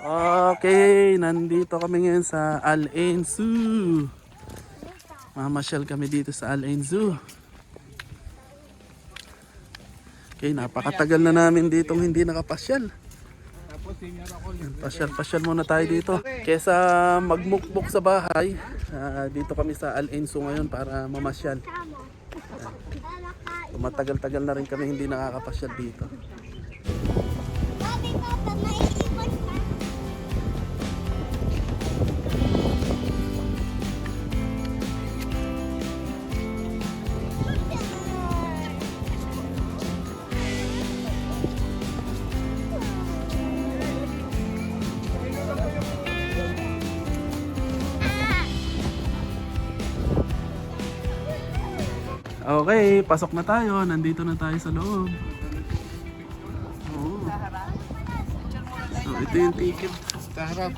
Okay, nandito kami ngayon sa Al Ain Zoo. Mamasyal kami dito sa Al Ain Zoo. Okay, napakatagal na namin ditong hindi nakapasyal. Pasyal muna tayo dito. Kesa magmukbok sa bahay, dito kami sa Al Ain Zoo ngayon para mamasyal. Matagal-tagal na rin kami hindi nakakapasyal dito. Okay, pasok na tayo. Nandito na tayo sa loob. Oo. So, ito yung ticket. Sa harap.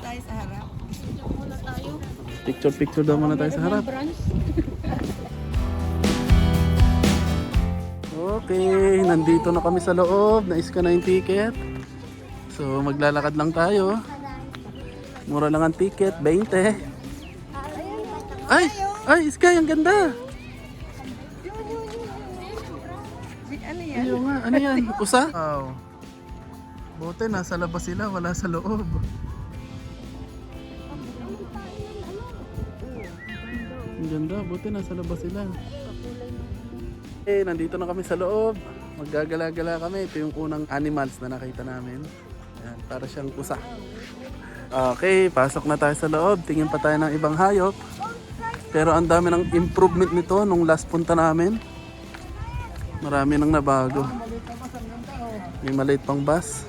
Picture daw muna tayo sa harap. Okay, nandito na kami sa loob. Na-scan na yung ticket. So, maglalakad lang tayo. Mura lang ang ticket, 20. Ay, Sky, ang ganda. Ayun nga, ano yan? Usa? Wow. Buti nasa labas sila, wala sa loob. Ang ganda, buti nasa labas sila. Okay, nandito na kami sa loob. Maggagala-gala kami. Ito yung unang animals na nakita namin. Ayan, para siyang usa. Okay, pasok na tayo sa loob. Tingin pa tayo ng ibang hayop. Pero ang dami ng improvement nito nung last punta namin. Marami nang nabago. May maliit pang bus.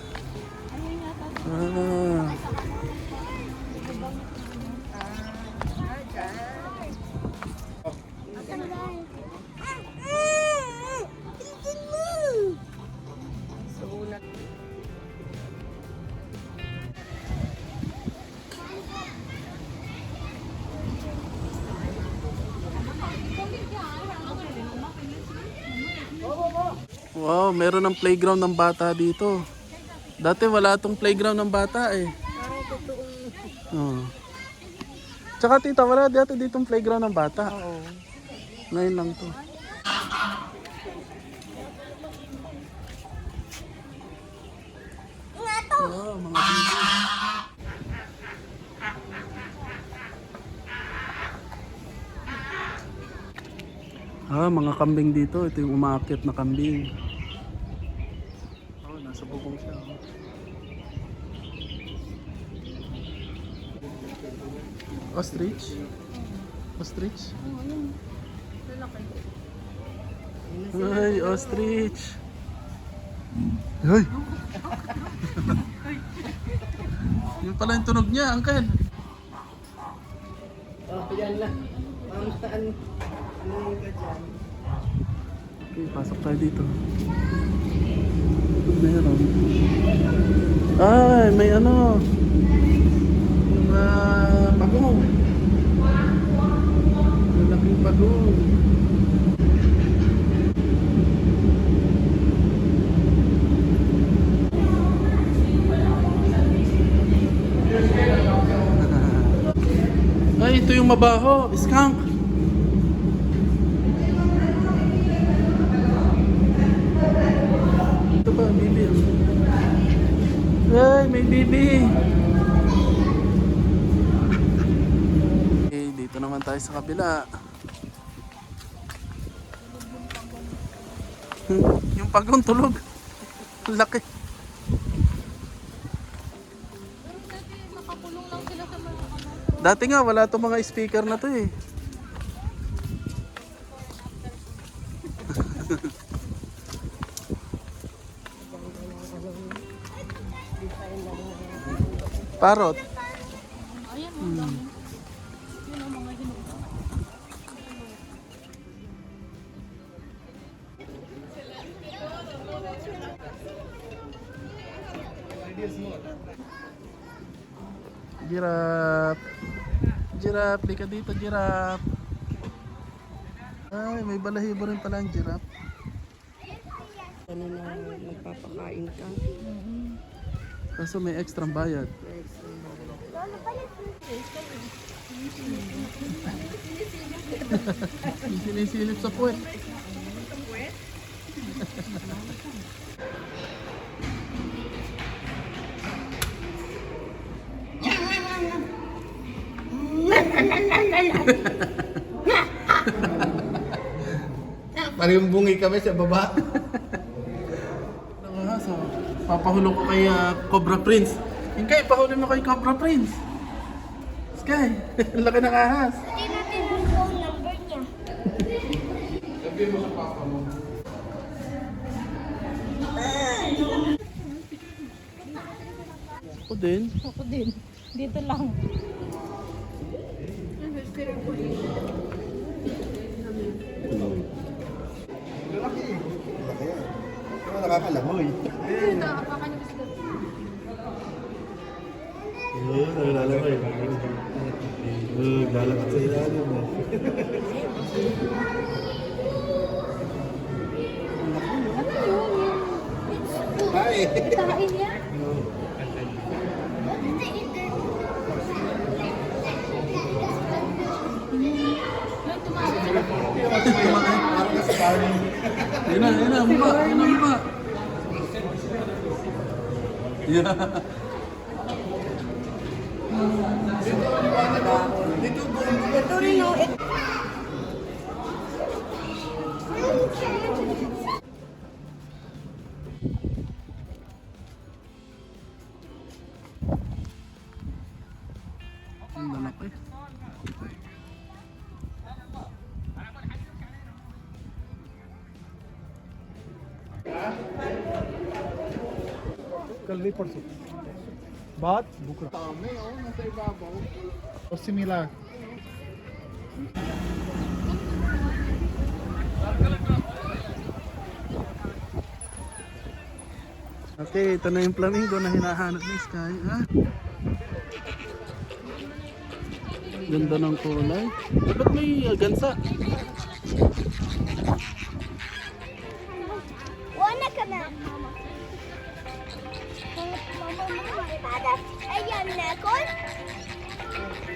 Wow, meron ng playground ng bata dito. Dati wala tong playground ng bata eh. Oh. Tsaka tita, wala dati ditong playground ng bata. Oo. Ngayon lang to. Wow, mga baby. Mga kambing dito. Ito yung umaakyat na kambing. Oh, nasa bubong siya. Ostrich? Ostrich? Ay, ostrich! Ay! Yun pala yung tunog niya, Uncle. Oh, yan lang. Ano ka dyan? Okay, pasok tayo dito. Meron. Ay, may ano. Pagong. Malaking pagong. Ay, ito yung mabaho. Skunk. Ito ba, bibi? Ay, may bibi. Okay, dito naman tayo sa kabila. Yung pagong tulog. Laki. Dati nga wala tong mga speaker na to eh. Parrot. Giraffe. Giraffe, lika dito, giraffe. Ay, may balahibo rin pala ang giraffe. Ano na nagpapakain ka? Kaso may extra bayad. Extra. Ano pala? Sinisilip sa puwet. Parang bungi kami sa baba. Nakahas oh. Papahulog ko kay Cobra Prince. Hingkay, pahuli mo kay Cobra Prince. Sky, ang laki ng ahas. Hindi natin yung phone number niya. Sabihin mo sa papa mo. Ako din. Ako din. Dito lang. Laki yan. Pero nakakalangoy. Naglalangoy. Lalakad sa ilalim mo. Hi! Tain niya. Parang nasa Barney. Yun na, mukha, yun na mukha. Yeah. Ito rin yung Ang lalaki. कल नहीं परसों बात बुकरा और similar Okay, ito na yung flamingo na hinahanap ni Sky. Ah. Ganda ng kulay. Ba't may gansa? Wana ka na. Mama, ayan na, Kon.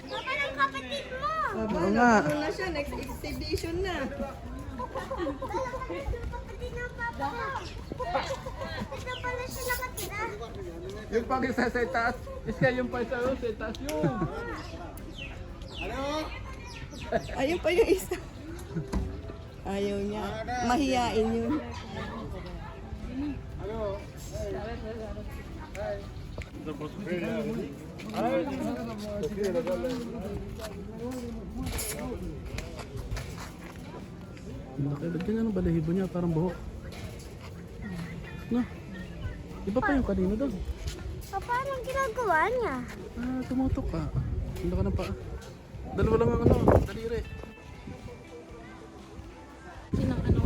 Papa ng kapatid mo. Oo nga. na siya, next exhibition na. Kapatid ng papa ko. Ito pala siya nakatira. Yung pag isa sa taas, Sky yung pa sa taas yun. Ayun pa yung isa. Ayaw niya. Mahiyain yun. Ba't ganyan ang balahibo niya? Parang buhok. No? Iba pa yung kanina doon. Papa, anong ginagawa niya? Ah, tumutok ka. Hindi ka na pa. Dalawa lang ang daliri. Sinang ano,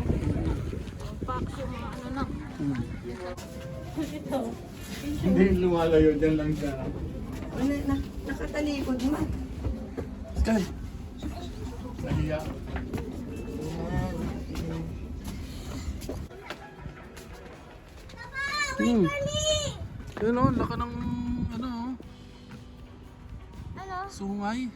pack yung mga ano na. Hindi lumalayo dyan lang siya. Ano na, nakatalikod man. Sky! Nahiya. Hmm. Yun o, laka ng ano, Ano? sungay.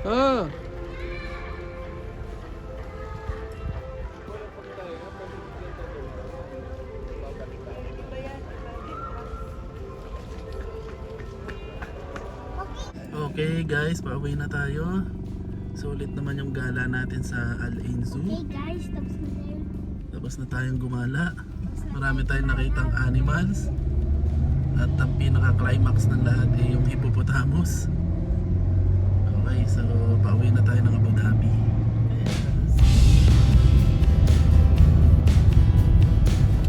Ah! Okay guys, pauwi na tayo. Sulit naman yung gala natin sa Al Ain Zoo. Hey guys, tapos na tayo. Tapos na tayong gumala. Marami tayong nakitang animals. At ang pinaka-climax ng lahat ay yung hippopotamus. Okay, so pauwi na tayo ng Abu Dhabi.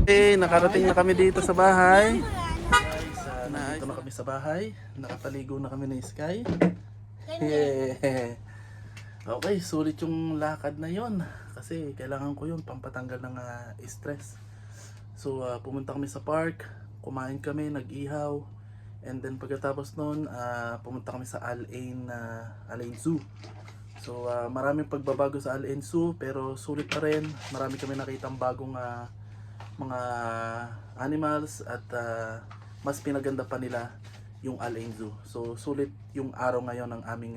Okay, nakarating na kami dito sa bahay. Guys, Nandito na kami sa bahay. Nakapaligo na kami ni Sky. Ganyan. Okay, sulit yung lakad na yon. Kasi kailangan ko yun, pampatanggal ng stress. So, pumunta kami sa park. Kumain kami, nag-ihaw. And then pagkatapos nun, pumunta kami sa Al-Ain Zoo. So, maraming pagbabago sa Al-Ain Zoo, pero sulit pa rin. Marami kami nakitang bagong mga animals at mas pinaganda pa nila yung Al-Ain Zoo. So, sulit yung araw ngayon ng aming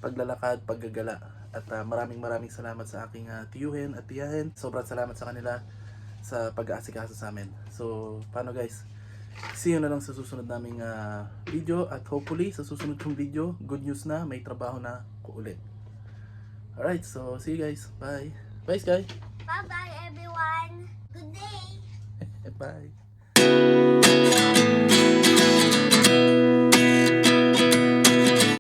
paglalakad, paggagala. At maraming salamat sa aking tiyuhin at tiyahin. Sobrang salamat sa kanila sa pag-aasikaso sa amin. So, paano guys? See you na lang sa susunod naming video. At hopefully, sa susunod kong video, good news na, may trabaho na ko ulit. Alright, so see you guys. Bye. Bye, Sky. Bye-bye, everyone. Good day. Bye.